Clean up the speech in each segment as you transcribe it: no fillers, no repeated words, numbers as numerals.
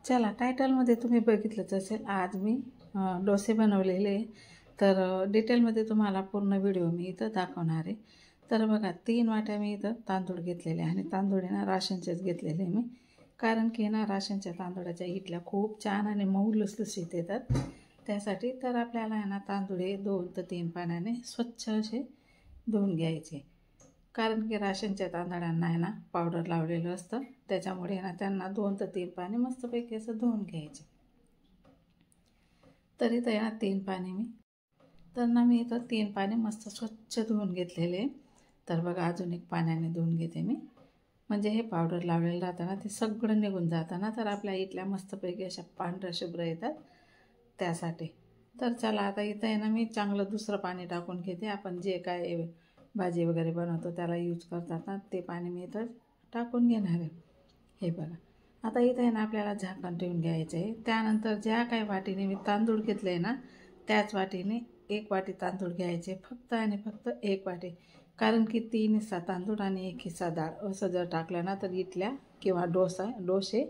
चला, टायटलमध्ये तुम्ही बघितलंच असेल, आज मी डोसे बनवलेले. तर डिटेलमध्ये तुम्हाला पूर्ण व्हिडिओ मी इथं दाखवणार आहे. तर बघा, 3 वाट्या मी इथं तांदूळ घेतलेले आणि तांदूळ ना राशनचेच घेतलेले मी, कारण की ना राशनच्या तांदूळाच्या इडल्या खूप छान आणि मऊ लुसलुशीत येतात त्यासाठी. तर आपल्याला आहे ना तांदूळ 2 ते 3 पाण्याने स्वच्छ असे धुवून घ्यायचे, कारण की राशनच्या तांदळांना आहे ना पावडर लावलेलं असतं, त्याच्यामुळे ना त्यांना 2 ते 3 पाणी मस्तपैकी असं धुवून घ्यायचे. तर इथं आहे ना 3 पाणी मी इथं 3 पाणी मस्त स्वच्छ धुवून घेतलेले. तर बघा, अजून एक पाण्याने धुवून घेते मी, म्हणजे हे पावडर लावलेलं राहतं ना ते सगळं निघून जातं ना, तर आपल्या इथल्या मस्तपैकी अशा पांढऱ्या शुभ्र येतात त्यासाठी. तर चला, आता इथं आहे ना मी चांगलं दुसरं पाणी टाकून घेते. आपण जे काय भाजी वगैरे बनवतो त्याला यूज करतात ना, ते पाणी मी इथं टाकून घेणार आहे. हे बघा, आता इथं आहे ना आपल्याला झाकण ठेवून घ्यायचं आहे. त्यानंतर ज्या काही वाटीने मी तांदूळ घेतले ना त्याच वाटीने 1 वाटी तांदूळ घ्यायचे, फक्त आणि फक्त 1 वाटी, कारण की 3 हिस्सा तांदूळ आणि 1 हिस्सा डाळ असं जर टाकलं ना तर इडल्या किंवा डोसे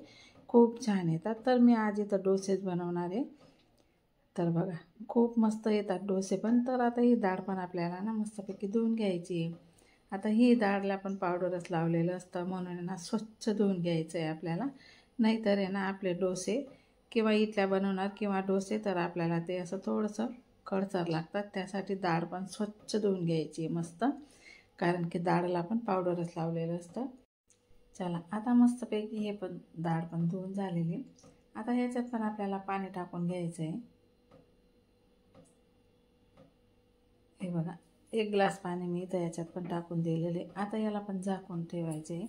खूप छान येतात. तर मी आज इथं डोसेच बनवणार आहे. तर बघा, खूप मस्त येतात डोसे पण. तर आता ही डाळ पण आपल्याला ना मस्तपैकी धुवून घ्यायची आहे. आता ही डाळला पण पावडरच लावलेलं असतं, म्हणून ना स्वच्छ धुवून घ्यायचं आहे आपल्याला. नाहीतर आहे ना आपले डोसे किंवा इडल्या बनवणार किंवा डोसे तर आपल्याला ते असं थोडंसं कडसर लागतात. त्यासाठी डाळ पण स्वच्छ धुवून घ्यायची आहे मस्त, कारण की डाळला पण पावडरच लावलेलं असतं. चला, आता मस्तपैकी हे पण डाळ पण धुवून झालेली. आता ह्याच्यात पण आपल्याला पाणी टाकून घ्यायचं आहे. हे बघा, 1 ग्लास पाणी मी इथं याच्यात पण टाकून दिलेले. आता याला पण झाकून ठेवायचे.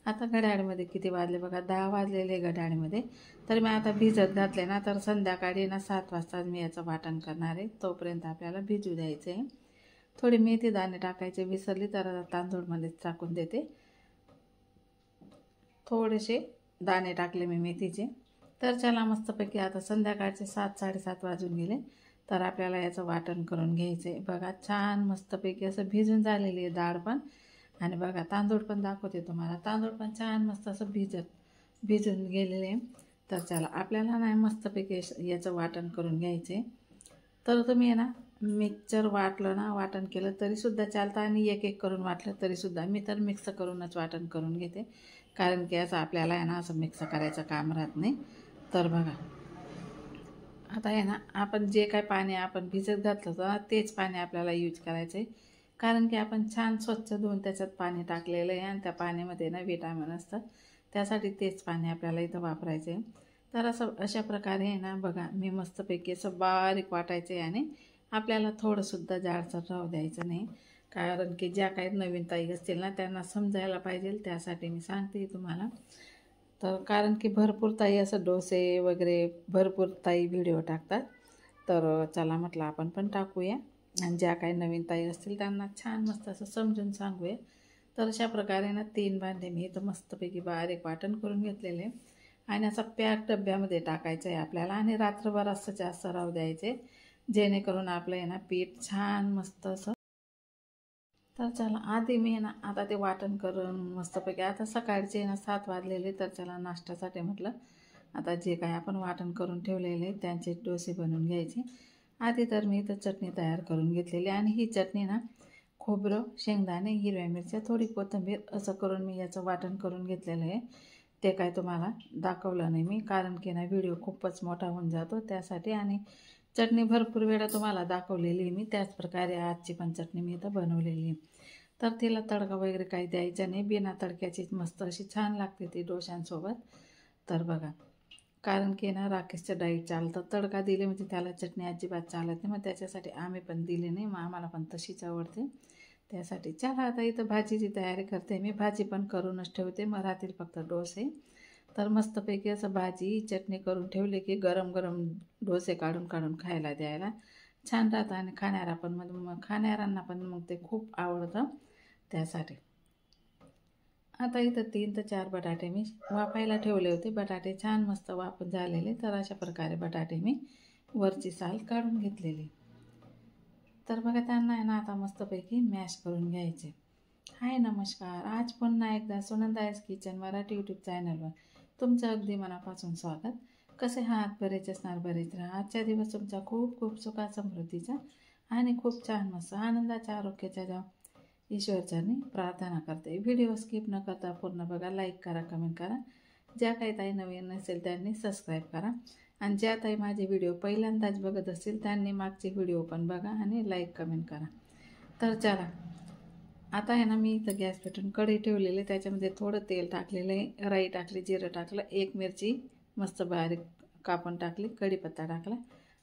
आता घड्याळीमध्ये किती वाजले बघा, 10 वाजलेले घड्याळीमध्ये. तर मी आता भिजत घातले ना, तर संध्याकाळी ना 7 वाजता मी याचं वाटण करणार आहे. तोपर्यंत आपल्याला भिजू द्यायचं आहे. थोडी मेथी दाणे टाकायचे विसरली तर तांदूळमध्येच टाकून देते. थोडेसे दाणे टाकले मी मेथीचे. तर चला, मस्तपैकी आता संध्याकाळचे 7-7:30 वाजून गेले. तर आपल्याला याचं वाटण करून घ्यायचं आहे. बघा, छान मस्तपैकी असं भिजून झालेली आहे डाळ पण. आणि बघा, तांदूळ पण दाखवते तुम्हाला. तांदूळ पण छान मस्त असं भिजून गेलेले आहे. तर चला, आपल्याला नाही मस्तपैकी याचं वाटण करून घ्यायचं आहे. तर तुम्ही आहे ना मिक्सर वाटण केलं तरीसुद्धा चालतं, आणि एक करून वाटलं तरीसुद्धा. मी तर मिक्स करूनच वाटण करून घेते, कारण की असं आपल्याला आहे ना असं मिक्स करायचं काम राहत नाही. तर बघा, आता आहे ना आपण जे काय पाणी आपण भिजत घातलं होतं ना तेच पाणी आपल्याला यूज करायचं आहे, कारण की आपण छान स्वच्छ धुवून त्याच्यात पाणी टाकलेलं आहे आणि त्या पाण्यामध्ये ना विटामिन असतात, त्यासाठी तेच पाणी आपल्याला इथं वापरायचं आहे. तर अशा प्रकारे आहे ना बघा, मी मस्तपैकी असं बारीक वाटायचं आहे आणि आपल्याला थोडंसुद्धा जाडसर राहू द्यायचं नाही, कारण की ज्या काही नवीन ताई असतील ना त्यांना समजायला पाहिजे, त्यासाठी मी सांगते तुम्हाला. तर कारण की भरपूर ताई असं डोसे वगैरे भरपूर ताई व्हिडिओ टाकतात. तर चला म्हटलं आपण पण टाकूया, आणि ज्या काही नवीन ताई असतील त्यांना छान मस्त असं समजून सांगूया. तर अशा प्रकारे ना 3 भांडे मी इथं मस्तपैकी बारीक वाटण करून घेतलेले, आणि असं पॅक डब्यामध्ये टाकायचं आहे आपल्याला, आणि रात्रभर असं जास्त राहू द्यायचे, जेणेकरून आपलं आहे ना पीठ छान मस्त असं. तर चला, आधी मी आहे ना आता ते वाटण करून मस्तपैकी, आता सकाळचे ना 7 वाजलेले. तर चला, नाश्त्यासाठी म्हटलं आता जे काय आपण वाटण करून ठेवलेले त्यांचे डोसे बनवून घ्यायचे. आधी तर मी इथं चटणी तयार करून घेतलेली, आणि ही चटणी ना खोबरं, शेंगदाणे, हिरव्या मिरच्या, थोडी कोथिंबीर असं करून मी याचं वाटण करून घेतलेलं आहे. ते काय तुम्हाला दाखवलं नाही मी, कारण की ना व्हिडिओ खूपच मोठा होऊन जातो त्यासाठी, आणि चटणी भरपूर वेळा तुम्हाला दाखवलेली मी. त्याचप्रकारे आजची पण चटणी मी इथं बनवलेली. तर तिला तडका वगैरे काही द्यायचा नाही, बिना तडक्याचीच मस्त अशी छान लागते ती डोशांसोबत. तर बघा, कारण की ना राकेशचं डाईट चालतं, तडका दिले म्हणजे त्याला चटणी अजिबात चालत नाही, मग त्याच्यासाठी आम्ही पण दिली नाही, मग आम्हाला पण तशीच आवडते. त्यासाठी चला आता इथं भाजीची तयारी करते मी. भाजी पण करूनच ठेवते, मग राहतील फक्त डोसे. तर मस्तपैकी असं भाजी चटणी करून ठेवले की गरम गरम डोसे काढून काढून खायला द्यायला छान राहतं. आणि खाणाऱ्यांना पण मग ते खूप आवडतं. त्यासाठी आता इथं 3 ते 4 बटाटे मी वाफायला ठेवले होते. बटाटे छान मस्त वाफून झालेले. तर अशा प्रकारे बटाटे मी वरची साल काढून घेतलेली. तर बघा त्यांना आहे ना आता मस्तपैकी मॅश करून घ्यायचे. हाय नमस्कार, आज पुन्हा एकदा सुनंदाज किचन मराठी यूट्यूब चॅनलवर तुमचं अगदी मनापासून स्वागत. कसे आहात? बरेच असणार, बरेच राहा. आजचा दिवस तुमचा खूप खूप सुखा समृद्धीचा आणि खूप छान मस्त आनंदाच्या आरोग्याच्या जाव ईश्वरचरणी प्रार्थना करते. व्हिडिओ स्किप न करता पूर्ण बघा, लाईक करा, कमेंट करा. ज्या काही ताई नवीन नसेल त्यांनी सबस्क्राईब करा आणि ज्या ताई माझे व्हिडिओ पहिल्यांदाच बघत असतील त्यांनी मागचे व्हिडिओ पण बघा आणि लाईक कमेंट करा. तर चला आता आहे ना मी इथं गॅस पेटून कढई ठेवलेली, त्याच्यामध्ये थोडं तेल टाकलेलं आहे, राई टाकली, जिरं टाकलं, एक मिरची मस्त बारीक कापून टाकली, कढीपत्ता टाकला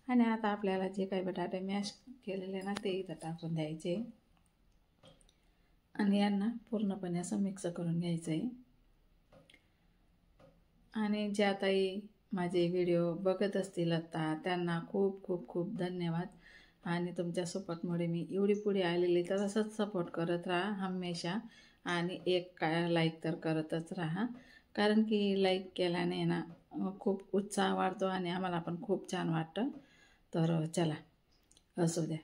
आणि आता आपल्याला जे काही बटाटे मॅश केलेले ना ते इथं टाकून द्यायचे आणि यांना पूर्णपणे असं मिक्स करून घ्यायचं आहे. आणि ज्या ताई माझे व्हिडिओ बघत असतील आता त्यांना खूप खूप खूप धन्यवाद. आणि तुमच्या सपोर्टमुळे मी एवढी पुढे आलेली. तर असंच सपोर्ट करत राहा हमेशा आणि एक लाईक तर करतच राहा, कारण की लाईक केल्याने ना खूप उत्साह वाढतो आणि आम्हाला पण खूप छान वाटतं. तर चला असू द्या.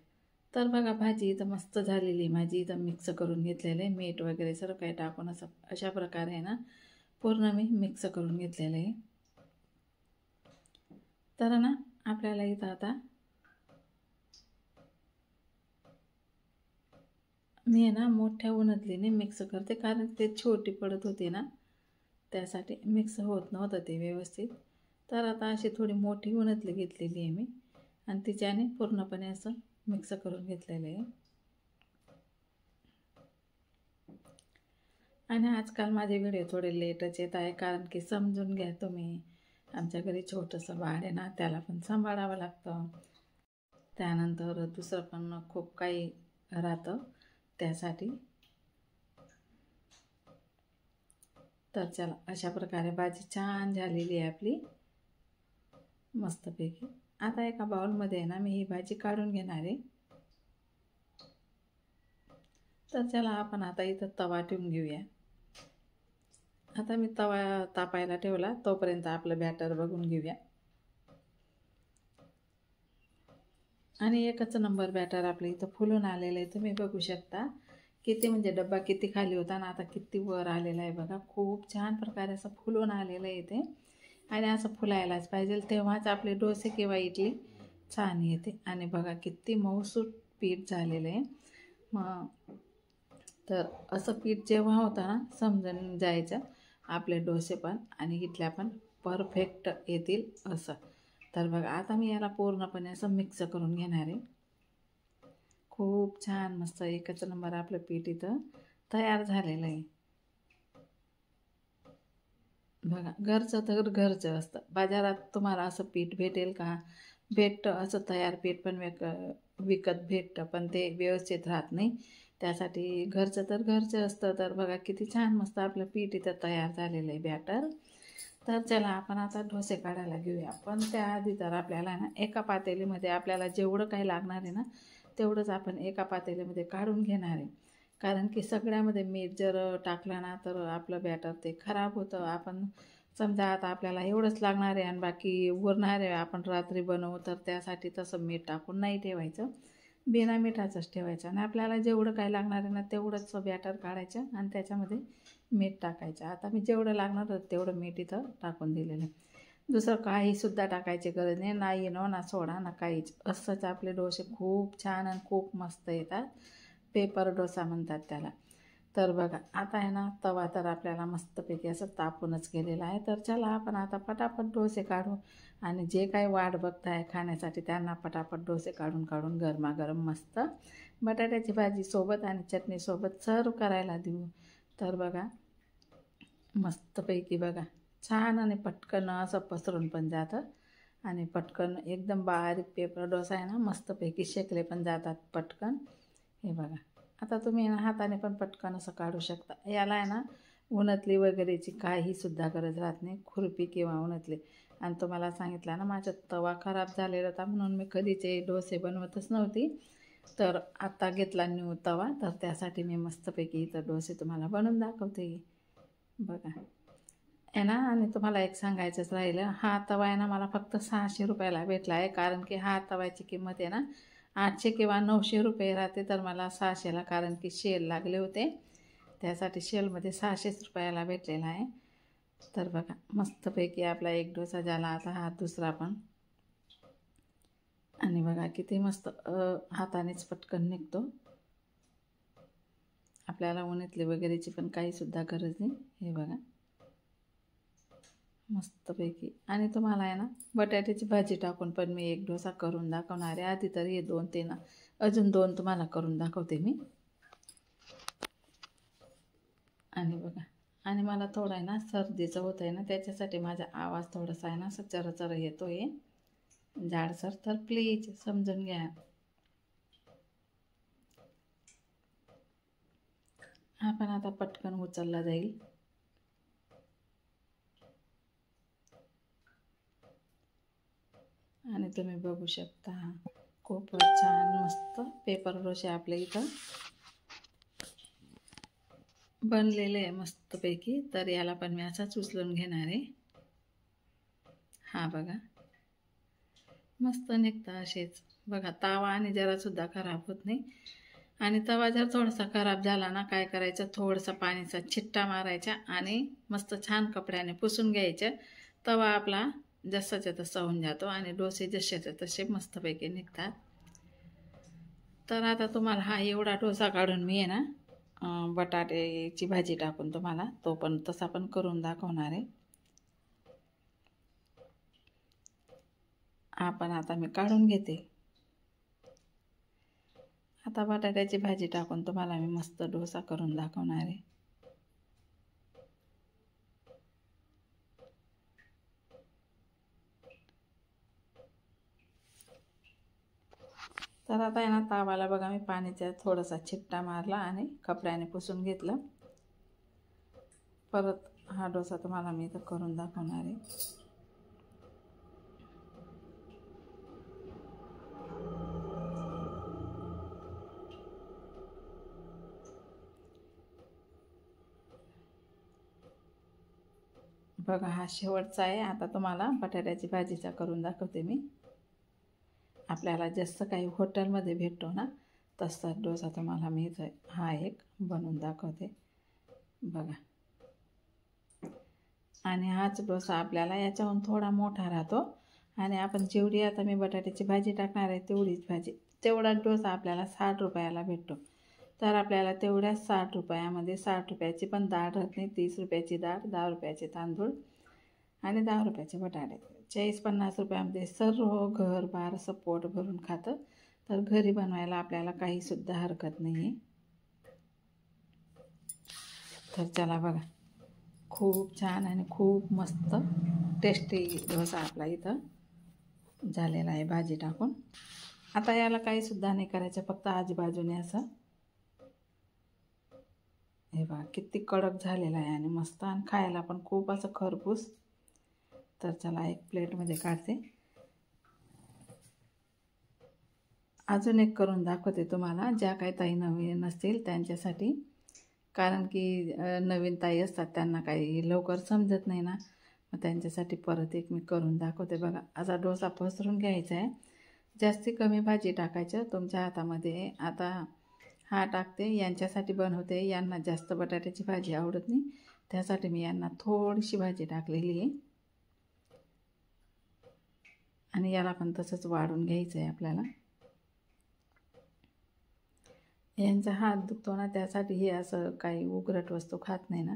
तर बघा भाजी इथं मस्त झालेली, माझी इथं मिक्स करून घेतलेलं आहे, मीठ वगैरे सर्व काही टाकून असं अशा प्रकारे ना पूर्ण मी मिक्स करून घेतलेलं आहे. तर ना आपल्याला इथं आता मी आहे ना मोठ्या उन्हातलीने मिक्स करते, कारण ते छोटी पडत होती ना त्यासाठी मिक्स होत नव्हतं ते व्यवस्थित. तर आता अशी थोडी मोठी उन्हातली घेतलेली आहे मी आणि तिच्याने पूर्णपणे असं मिक्स करून घेतलेलं आहे. आणि आजकाल माझे व्हिडिओ थोडे लेटच येत आहे, कारण की समजून घ्या तुम्ही, आमच्या घरी छोटंसं बाळ आहे ना त्याला पण सांभाळावं लागतं. त्यानंतर दुसरं पण खूप काही राहतं त्यासाठी. तर चला अशा प्रकारे भाजी छान झालेली आहे आपली मस्तपैकी. आता एका बाउलमध्ये आहे ना मी ही भाजी काढून घेणार आहे. तर चला आपण आता इथं तवा ठेवून घेऊया. आता मी तवा तापायला ठेवला, तोपर्यंत आपलं बॅटर बघून घेऊया. आणि एकच नंबर बॅटर आपलं इथं फुलून आलेलं आहे. तुम्ही बघू शकता किती, म्हणजे डब्बा किती खाली होता ना आता किती वर आलेला आहे बघा. खूप छान प्रकारे असं फुलून आलेलं आहे ते. आणि असं फुलायलाच पाहिजे, तेव्हाच आपले डोसे किंवा इडली छान येते. आणि बघा किती मऊसूत पीठ झालेलं आहे. मग तर असं पीठ जेव्हा होतं ना समजून जायचं आपले डोसे पण आणि इडल्या पण परफेक्ट येतील असं. तर बघा आता मी याला पूर्णपणे असं मिक्स करून घेणार आहे. खूप छान मस्त एकच नंबर आपलं पीठ इथं तयार झालेलं आहे. बघा घरचं तर घरचं असतं, बाजारात तुम्हाला असं पीठ भेटेल का? भेटतं असं तयार पीठ पण विकत भेटतं, पण ते व्यवस्थित राहत नाही. त्यासाठी घरचं तर घरचं असतं. तर बघा किती छान मस्त आपलं पीठ इथं तयार झालेलं आहे बॅटर. तर चला आपण आता डोसे काढायला घेऊया. पण त्याआधी तर आपल्याला ना एका पातेलीमध्ये आपल्याला जेवढं काही लागणार आहे ना तेवढंच आपण एका पातेलीमध्ये काढून घेणार आहे. कारण की सगळ्यामध्ये मीठ जर टाकलं ना तर आपलं बॅटर ते खराब होतं. आपण समजा आता आपल्याला एवढंच लागणार आहे आणि बाकी उरणार आहे, आपण रात्री बनवू, तर त्यासाठी तसं मीठ टाकून नाही ठेवायचं, बिना मिठाचंच ठेवायचं. आणि आपल्याला जेवढं काय लागणार आहे ना तेवढंच बॅटर काढायचं आणि त्याच्यामध्ये मीठ टाकायचं. आता मी जेवढं लागणार होतं तेवढं मीठ इथं टाकून दिलेलं आहे. दुसरं काहीसुद्धा टाकायची गरज नाही, ना इनो ना सोडा ना काहीच. असंच आपले डोसे खूप छान आणि खूप मस्त येतात. पेपर डोसा म्हणतात त्याला. तर बघा आता आहे ना तवा तर आपल्याला मस्तपैकी असं तापूनच गेलेला आहे. तर चला आपण आता पटापट डोसे काढू आणि जे काही वाट बघताय खाण्यासाठी त्यांना पटापट डोसे काढून काढून गरमागरम मस्त बटाट्याची भाजी सोबत आणि चटणीसोबत सर्व करायला देऊ. तर बघा मस्तपैकी बघा छान आणि पटकन असं पसरून पण जातं आणि पटकन एकदम बारीक पेपर डोसा आहे ना, मस्तपैकी शेकले पण जातात पटकन. हे बघा, आता तुम्ही ना हाताने पण पटकन असं काढू शकता. याला आहे ना उन्हातली वगैरेची काहीसुद्धा गरज राहत नाही, खुरपी किंवा उन्हातली. आणि तुम्हाला सांगितलं ना, माझा तवा खराब झालेला होता म्हणून मी कधीचे डोसे बनवतच नव्हती. तर आता घेतला न्यू तवा, तर त्यासाठी मी मस्तपैकी इथं डोसे तुम्हाला बनवून दाखवते. बघा आहे ना. आणि तुम्हाला एक सांगायचंच राहिलं, हा तवा आहे ना मला फक्त 600 रुपयाला भेटला आहे. कारण की हा तवाची किंमत आहे ना 800 किंवा 900 रुपये राहते, तर मला 600ला, कारण की शेल लागले होते त्यासाठी शेलमध्ये 600 रुपयाला भेटलेला आहे. तर बघा मस्तपैकी आपला एक डोसा झाला. आता हा दुसरा पण, आणि बघा किती मस्त हातानेच पटकन निघतो. आपल्याला उन्हातली वगैरेची पण काहीसुद्धा गरज नाही. हे बघा मस्तपैकी. आणि तुम्हाला आहे ना बटाट्याची भाजी टाकून पण मी एक डोसा करून दाखवणार आहे. आधी तर हे 2-3 अजून 2 तुम्हाला करून दाखवते मी. आणि बघा, आणि मला थोडं आहे ना सर्दीचं होतं आहे ना, त्याच्यासाठी माझा आवाज थोडासा आहे ना असं चरचर येतो आहे जाडसर, तर प्लीज समजून घ्या. हा पण आता पटकन उचलला जाईल. आणि तुम्ही बघू शकता खूपच छान मस्त पेपर डोसे आपल्या इथं बनलेले आहे मस्तपैकी. तर याला पण मी असाच उचलून घेणार आहे. हा बघा मस्त निघतं असेच. बघा तावा आणि जरासुद्धा खराब होत नाही. आणि तवा जर थोडासा खराब झाला ना, काय करायचं, थोडंसं पाण्याचा छिट्टा मारायचा आणि मस्त छान कपड्याने पुसून घ्यायचं. तवा आपला जसाच्या तसा होऊन जातो आणि डोसे जसेच्या तसे मस्तपैकी निघतात. तर आता तुम्हाला हा एवढा डोसा काढून मी आहे ना बटाट्याची भाजी टाकून तुम्हाला तो पण तसा पण करून दाखवणार आहे. हा पण आता मी काढून घेते. आता बटाट्याची भाजी टाकून तुम्हाला मी मस्त डोसा करून दाखवणार आहे. तर आता आहे ना तावाला बघा मी पाण्याचा थोडासा छिट्टा मारला आणि कपड्याने पुसून घेतलं. परत हा डोसा तुम्हाला मी इथं करून दाखवणार आहे. बघा हा शेवटचा आहे. आता तुम्हाला बटाट्याची भाजीचा करून दाखवते मी. आपल्याला जसं काही हॉटेलमध्ये भेटतो ना तसा डोसा तुम्हाला मी इथं हा एक बनवून दाखवते. बघा, आणि हाच डोसा आपल्याला याच्याहून थोडा मोठा राहतो. आणि आपण जेवढी आता मी बटाट्याची भाजी टाकणार आहे तेवढा डोसा आपल्याला 60 रुपयाला भेटतो. तर आपल्याला तेवढ्याच 60 रुपयामध्ये 60 रुपयाची पण डाळ राहत नाही, 30 रुपयाची डाळ, 10 रुपयाचे तांदूळ आणि 10 रुपयाचे बटाटे. 40-50 रुपयामध्ये सर्व घर बार असं पोट भरून खातं. तर घरी बनवायला आपल्याला काहीसुद्धा हरकत नाही आहे. तर चला बघा, खूप छान आणि खूप मस्त टेस्टी डोसा आपला इथं झालेला आहे भाजी टाकून. आता याला काहीसुद्धा नाही करायचं, फक्त आजूबाजूने असं हे बघा किती कडक झालेला आहे आणि मस्त, आणि खायला पण खूप असं खरपूस. तर चला एक प्लेटमध्ये काढते. अजून एक करून दाखवते तुम्हाला, ज्या काही ताई नवीन नसतील त्यांच्यासाठी. कारण की नवीन ताई असतात त्यांना काही लवकर समजत नाही ना, मग त्यांच्यासाठी परत एक मी करून दाखवते. बघा असा डोसा पसरून घ्यायचा आहे. जास्ती कमी भाजी टाकायचं तुमच्या हातामध्ये. आता हा टाकते, यांच्यासाठी बनवते. यांना जास्त बटाट्याची भाजी आवडत नाही, त्यासाठी मी यांना थोडीशी भाजी टाकलेली आहे. आणि याला पण तसंच वाढून घ्यायचं आहे आपल्याला. यांचा हात दुखतो ना, त्यासाठी हे असं काही उघरट वस्तू खात नाही ना,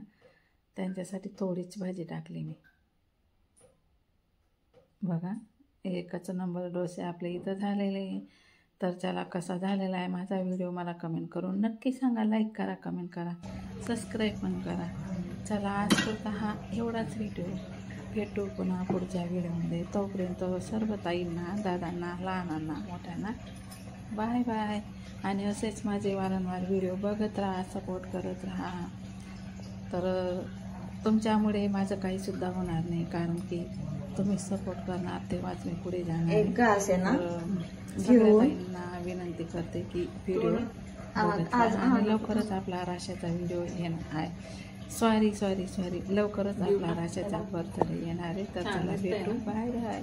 त्यांच्यासाठी थोडीच भाजी टाकली मी. बघा एकच नंबर डोसे आपले इथं झालेले आहे. तर चला कसा झालेला आहे माझा व्हिडिओ मला कमेंट करून नक्की सांगा. लाईक करा, कमेंट करा, सबस्क्राईब पण करा. चला आज पुरता हा एवढाच व्हिडिओ. भेटू पुन्हा पुढच्या व्हिडिओमध्ये. तोपर्यंत सर्व ताईंना, दादांना, लहानांना, मोठ्यांना बाय बाय. आणि असेच माझे वारंवार व्हिडिओ बघत राहा, सपोर्ट करत राहा. तर तुमच्यामुळे माझं काहीसुद्धा होणार नाही, कारण की तुम्ही सपोर्ट करणार तेव्हाच मी पुढे जाणार. सगळ्या ताईंना विनंती करते की व्हिडिओ बघत राहा. आणि लवकरच आपला राशाचा व्हिडिओ येणार आहे. सॉरी लवकरच आपला राशाचा बर्थडे येणार आहे. तर चला भेटू. Bye bye.